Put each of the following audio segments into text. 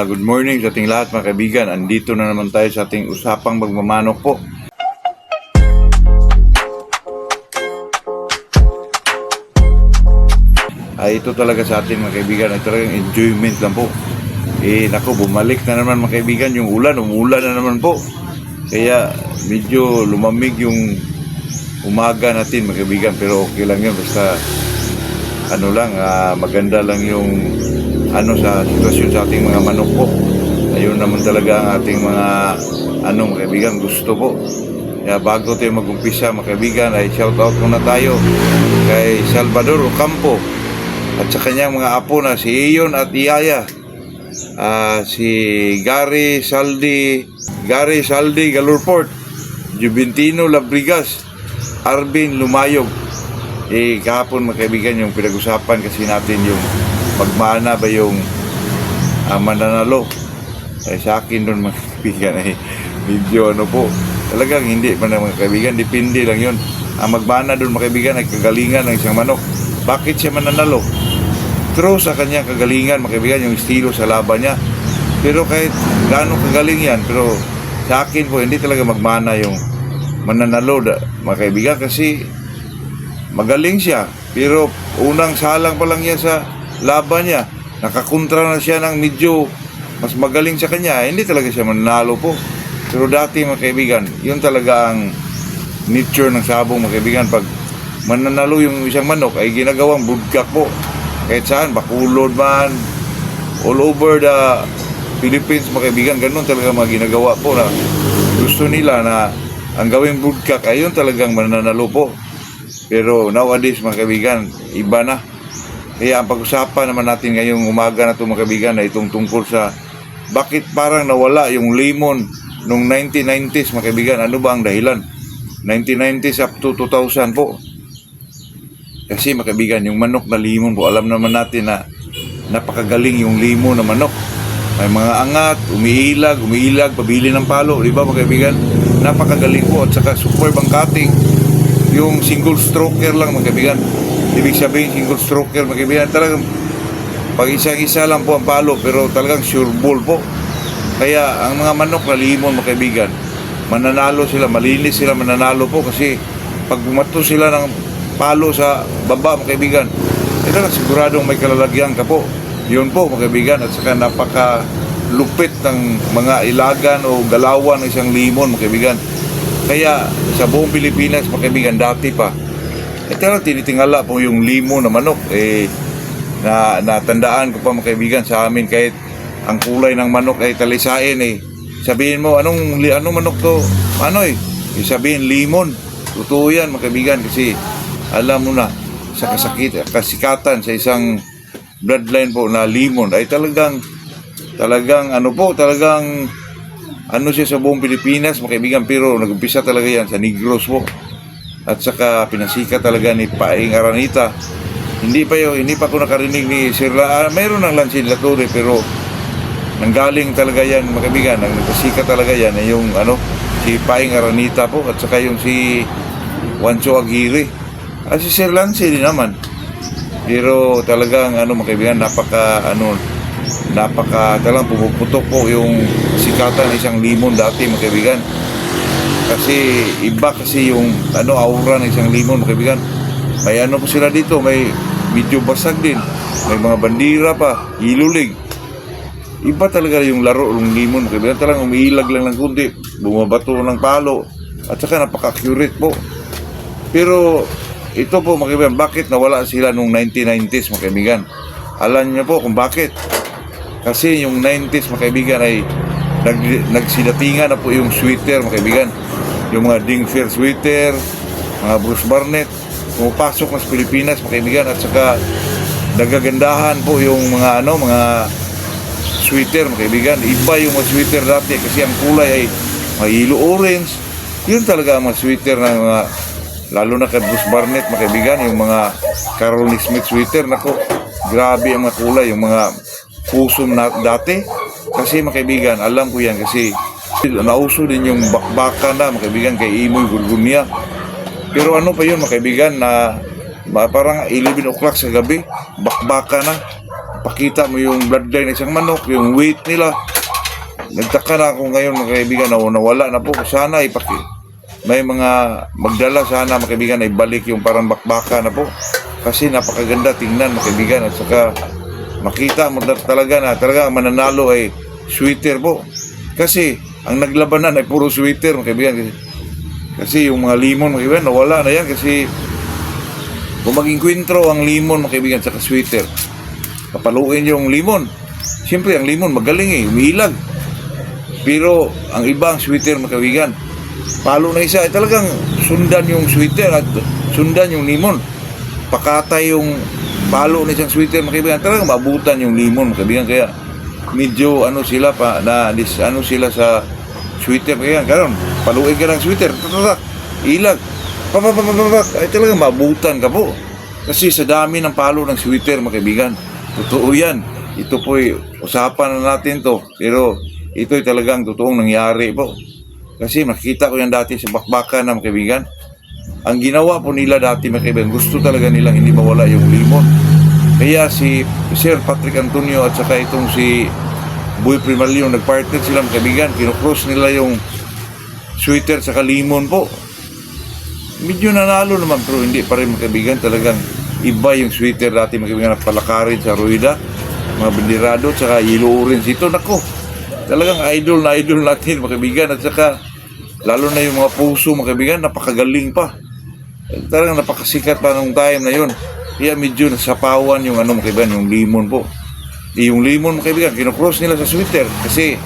Good morning sa ating lahat mga kaibigan. Andito na naman tayo sa ating usapang magmamanok po. Ito talaga sa atin mga kaibigan ay talagang enjoyment lang po. Naku, bumalik na naman mga kaibigan yung ulan. Umulan na naman po. Kaya medyo lumamig yung umaga natin mga kaibigan. Pero okay lang yun. Basta maganda lang yung sa sitwasyon sa ating mga manok po. Ayun naman talaga ang ating mga mga kaibigan gusto po. Kaya bago tayo mag-umpisa mga kaibigan ay shout out muna tayo kay Salvador Ocampo at sa kanyang mga apo na si Iyon at Iyaya, si Gary Saldi Galurport, Juventino Labrigas, Arvin Lumayog. Kahapon mga kaibigan yung pinag-usapan kasi natin yung magmana ba yung mananalo. Sa akin doon mga kaibigan ay medyo talagang hindi pa na mga kaibigan, depende lang yun. Ang magmana doon mga kaibigan ay kagalingan ng isang manok. Bakit siya mananalo? True sa kanyang kagalingan mga kaibigan, yung estilo sa laban niya. Pero kahit gaano kagaling yan, pero sa akin po hindi talaga magmana yung mananalo mga kaibigan, kasi magaling siya, pero unang salang pa lang yan sa laban niya, nakakontra na siya ng medyo mas magaling sa kanya, hindi talaga siya mananalo po. Pero dati mga kaibigan, yun talaga ang nature ng sabong mga kaibigan. Pag mananalo yung isang manok ay ginagawang budkak po, kahit saan, Bacolod man, all over the Philippines mga kaibigan, ganun talaga mga ginagawa po na gusto nila na ang gawing budkak ay yun talagang mananalo po. Pero nowadays mga kaibigan, iba na. Kaya ang pag-usapan naman natin ngayong umaga na ito mga kaibigan na itong tungkol sa bakit parang nawala yung lemon nung 1990s mga kaibigan. Ano ba ang dahilan? 1990s up to 2000 po. Kasi mga kaibigan, yung manok na lemon po, alam naman natin na napakagaling yung lemon na manok. May mga angat, umiilag, pabili ng palo, di ba mga kaibigan? Napakagaling po at saka super bangkating. Yung single stroker lang mga kaibigan. Ibig sabihin single stroker mga kaibigan, talagang pag isa-isa lang po ang palo, pero talagang sure ball po. Kaya ang mga manok na limon mga kaibigan, mananalo sila, malinis sila, mananalo po, kasi pag bumato sila ng palo sa baba mga kaibigan, talagang siguradong may kalalagyan ka po. Yun po mga kaibigan, at saka napaka lupit ng mga ilagan o galawan ng isang limon mga kaibigan. Kaya sa buong Pilipinas mga kaibigan, dati pa talagang tinitingala po yung limon na manok. Natandaan ko pa mga kaibigan sa amin, kahit ang kulay ng manok ay talisain, sabihin mo anong manok to, sabihin limon. Totoo yan mga kaibigan, kasi alam mo na sa kasikatan sa isang bloodline po na limon ay talagang siya sa buong Pilipinas mga kaibigan. Pero nag-umpisa talaga yan sa Negros po, at saka pinasika talaga ni Paing Aranita. Hindi pa ako nakarinig ni Sir mayroon ng Lansin Latore, pero nanggaling talaga yan mga kaibigan, nagpasika talaga yan yung si Paing Aranita po, at saka yung si Juancho Aguirre at si Sir Lance din naman. Pero talagang mga kaibigan, talagang pumuputok po yung sikatan ng isang limon dati mga kaibigan. Kasi iba kasi yung aura ng isang limon mga kaibigan. May po sila dito, may medyo basag din, may mga bandira pa, ilulig. Iba talaga yung laro ng limon mga kaibigan. Talagang umiilag lang ng kundi, bumabato ng palo, at saka napaka-accurate po. Pero ito po mga kaibigan, bakit nawala sila nung 1990s mga kaibigan? Alam niyo po kung bakit? Kasi yung 90s mga kaibigan ay nagsidatingan na po yung sweater mga kaibigan. Yung mga Dingfir sweater, mga Bruce Barnett, pumapasok na sa Pilipinas mga kaibigan, at saka nagagandahan po yung mga sweater mga kaibigan. Iba yung mga sweater dati kasi ang kulay ay may yellow orange. Yun talaga ang mga sweater ng mga, lalo na kay Bruce Barnett mga kaibigan, yung mga Caroline Smith sweater. Nako, grabe ang mga kulay, yung mga kusum na dati. Kasi mga kaibigan, alam ko yan kasi nauso din yung bakbaka na mga kaibigan kay Imoy Gurgunya. Pero pa yun mga kaibigan, na parang 11 o'clock sa gabi, bakbaka na. pakita mo yung bloodline ng isang manok, yung weight nila. Nagtaka na ako ngayon mga kaibigan na nawala na po. Sana may mga magdala sana mga kaibigan na ibalik yung parang bakbaka na po. Kasi napakaganda tingnan mga kaibigan. At saka makita mo talaga na talaga mananalo ay sweater po. Kasi ang naglabanan ay puro sweater mga kaibigan. Kasi yung mga limon mga kaibigan nawala na yan kasi kung maging kwentro ang limon mga kaibigan saka sweater, papaluin yung limon. Siyempre ang limon magaling umiilag. Pero ang iba ang sweater mga kaibigan, palo na isa ay talagang sundan yung sweater at sundan yung limon. Pakatay yung palo na isang sweater mga kaibigan, talagang maabutan yung limon mga kaibigan. Kaya medyo sila pa na sila sa sweater mga kaibigan. Karon paluin ka ng sweater, ilag, ay talagang maabutan ka po. Kasi sa dami ng palo ng sweater mga kaibigan. Totoo yan. Ito po'y usapan na natin to. Pero ito'y talagang totoong nangyari po. Kasi makita ko yan dati sa bakbakan na mga kaibigan. Ang ginawa po nila dati mga kaibigan, gusto talaga nilang hindi mawala yung limon. Kaya si Sir Patrick Antonio at saka itong si Boy Primalio, nagpartner sila mga kaibigan. Kinocross nila yung sweater sa limon po. Medyo nanalo naman pero hindi pa rin mga kaibigan. Talagang iba yung sweater dati mga kaibigan na palakarin sa rueda, mga bandirado, at saka yellow orange. Ito nako, talagang idol natin mga kaibigan. At saka lalo na yung mga puso mga kaibigan, napakagaling pa. Talagang napakasikat pa nung time na yun. Kaya medyo nasapawan yung mga kaibigan, yung limon po. Yung limon mga kaibigan, kinocross nila sa sweater. Kasi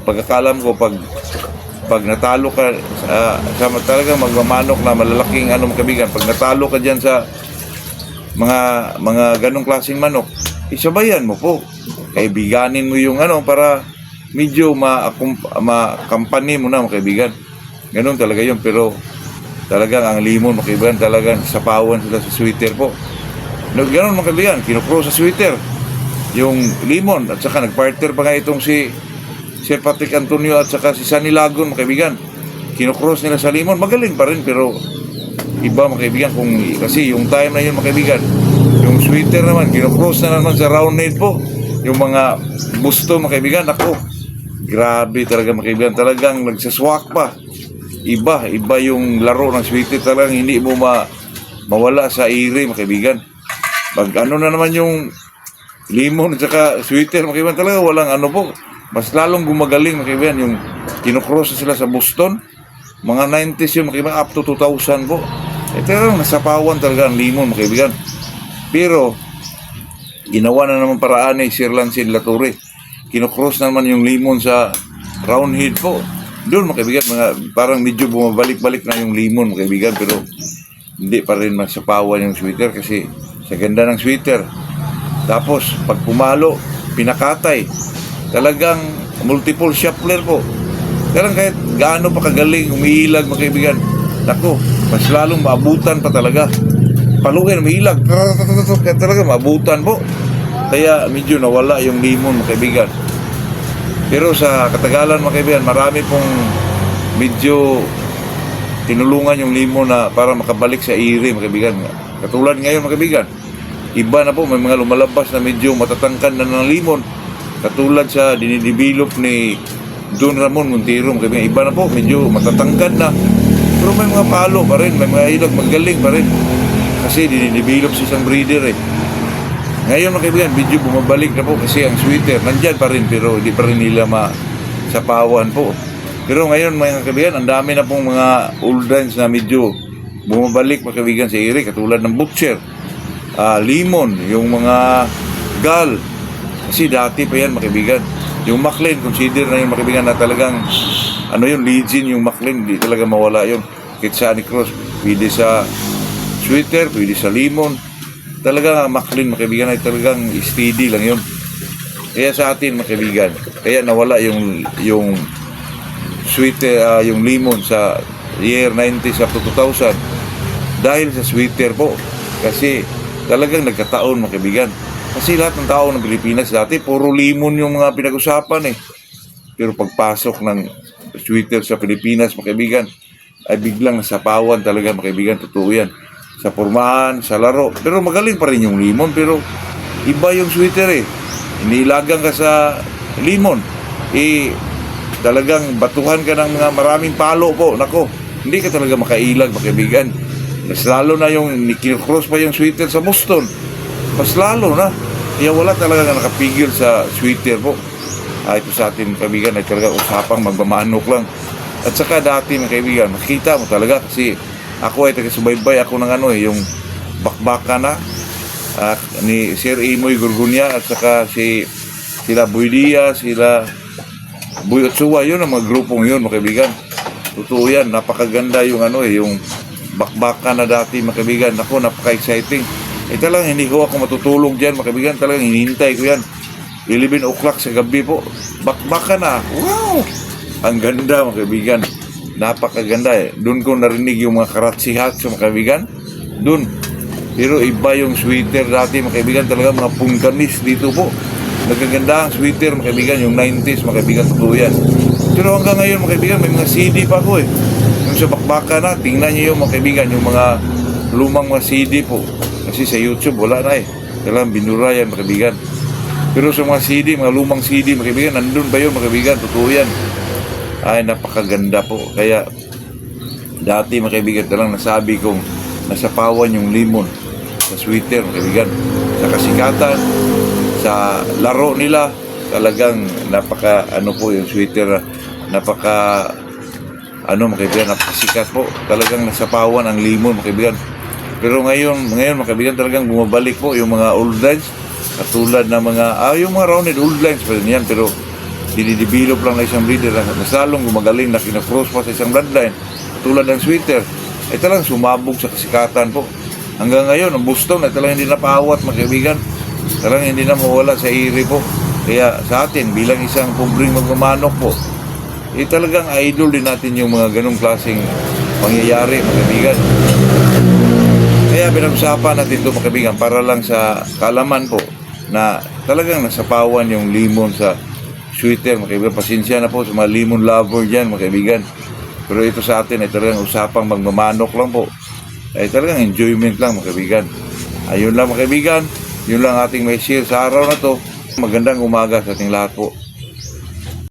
pagkakalam ko, pag natalo ka sa talagang magmamanok na malalaking mga kaibigan, pag natalo ka dyan sa mga ganong klaseng manok, isabayan mo po. Kaibiganin mo yung para medyo makampani mo na mga kaibigan. Ganon talaga yun. Pero talagang ang limon mga kaibigan, talagang sapawan sila sa sweater po. Ganon mga kaibigan, kinocross sa sweater yung limon. At saka nagpartner pa nga itong si Sir Patrick Antonio at saka si Sunny Lagon mga kaibigan. Kinocross nila sa limon. Magaling pa rin pero iba mga kaibigan. Kasi yung time na yun mga kaibigan, yung sweater naman kinocross na naman sa round head po. Yung mga busto mga kaibigan, ako grabe talaga mga kaibigan. Talagang nagsaswak pa. Iba yung laro ng sweater. Talagang hindi mo mawala sa ire mga kaibigan. Pag na naman yung limon at saka sweater mga kaibigan, talaga walang po. Mas lalong gumagaling mga kaibigan. Yung kinocross sila sa Boston, mga 90s yun mga kaibigan, up to 2000 po. Talagang nasapawan talaga ang limon mga kaibigan. Pero ginawa na naman paraan ni Sir Lance de la Torre. Kinocross na naman yung limon sa round head po. Doon mga kaibigan, parang medyo bumabalik-balik na yung limon mga kaibigan. Pero hindi pa rin masapawan yung sweater kasi sa ganda ng sweater. Tapos pag pumalo, pinakatay. Talagang multiple shuffler po. Talagang kahit gaano pa kagaling, umiilag mga kaibigan. Nako, mas lalong maabutan pa talaga. Paluin, umiilag. Kaya talaga maabutan po. Kaya medyo nawala yung limon mga kaibigan. Pero sa katagalan mga kaibigan, marami pong medyo tinulungan yung limon na para makabalik sa ire mga kaibigan. Katulad ngayon mga kaibigan, iba na po, may mga lumalabas na medyo matatangkan na ng limon. Katulad sa dinidevelop ni Don Ramon Montero, iba na po, medyo matatangkad na. Pero may mga palo pa rin, may mga ilag, magaling pa rin. Kasi dinidevelop si isang breeder Ngayon mga kaibigan, medyo bumabalik na po kasi ang sweater, nandyan pa rin pero hindi pa rin nila masapawan po. Pero ngayon mga kaibigan, ang dami na pong mga old lines na medyo bumabalik mga kaibigan sa ire, katulad ng butcher, limon, yung mga gal. Kasi dati pa yan mga kaibigan. Yung Maclean, consider na yung mga kaibigan na talagang yung legend yung Maclean, hindi talaga mawala yun. Kahit sa Cross, pwede sa sweater, pwede sa limon. Talaga Maclean mga kaibigan ay talagang steady lang yun. Kaya sa atin mga kaibigan, kaya nawala yung sweater, yung limon sa year 90s up to 2000 dahil sa sweater po. Kasi talagang nagkataon mga kaibigan. Kasi lahat ng tao ng Pilipinas dati, puro limon yung mga pinag-usapan Pero pagpasok ng sweater sa Pilipinas, mga kaibigan, ay biglang nasapawan talaga mga kaibigan. Totoo yan. Sa pormahan, sa laro. Pero magaling pa rin yung limon. Pero iba yung sweater eh. Inilagang ka sa limon, talagang batuhan ka ng mga maraming palo po. Nako, hindi ka talaga makailag, mga kaibigan. Mas lalo na yung kinocross pa yung sweater sa Boston. Mas lalo na. Kaya wala talaga nakapigil sa sweater po. Ito sa atin, kaibigan, ay talaga usapang magmamanok lang. At saka dati, mga kaibigan, makita mo talaga kasi ako ay taga-subaybay ako ng yung bakbaka na ni Sir Imoy Gurgunya at saka sila Boy Diaz, sila Boy Otsua, yun ang mga grupong yun, mga kaibigan. Totoo yan, napakaganda yung yung bakbaka na dati, mga kaibigan. Ako, napaka-exciting. Talagang hindi ko ako matutulog dyan, mga kaibigan. Talagang hinihintay ko yan. 11 o'clock sa gabi po. Bakbaka na. Wow! Ang ganda, mga kaibigan. Napakaganda eh. Doon ko narinig yung mga karatsihat sa mga kaibigan. Doon. Pero iba yung sweater dati, mga kaibigan. Talaga mga pungkanis dito po. Nagaganda ang sweater, mga kaibigan. Yung 90s, mga kaibigan. Totoo yan. Pero hanggang ngayon, mga kaibigan, may mga CD pa ako eh. Yung sa bakbaka na, tingnan niyo yung mga kaibigan, yung mga lumang mga CD po. Kasi sa YouTube, wala na eh. Talagang binura yan, mga kaibigan. Pero sa mga CD, mga lumang CD, mga kaibigan, nandun ba yun, mga kaibigan? Totoo yan. Ay, napakaganda po. Kaya, dati, mga kaibigan, talagang nasabi kong nasapawan yung limon sa sweater, mga kaibigan. Sa kasikatan, sa laro nila, talagang napaka po yung sweater, napaka mga kaibigan, napakasikat po. Talagang nasapawan ang limon, mga kaibigan. Pero ngayon mga kaibigan, talagang bumabalik po yung mga old lines, katulad ng mga yung mga rounded old lines pa rin yan, pero dinidevelop lang na isang breeder na lalong gumagaling na kinacross pa sa isang bloodline, tulad ng sweater, talagang sumabog sa kasikatan po. Hanggang ngayon, ang Boston ay talagang hindi napawat, mga kaibigan. Talagang hindi na mawala sa iri po. Kaya sa atin, bilang isang pobreng magmamanok po, talagang idol din natin yung mga ganong klaseng pangyayari, mga kaibigan. Kaya pinag-usapan natin ito, mga kaibigan, para lang sa kaalaman po na talagang nasapawan yung limon sa sweater, mga kaibigan. Pasensya na po sa mga limon lover dyan, mga kaibigan. Pero ito sa atin ay talagang usapang magmamanok lang po. Talagang enjoyment lang, mga kaibigan. Ayun lang, mga kaibigan. Yun lang ating may share sa araw na to. Magandang umaga sa ating lahat po.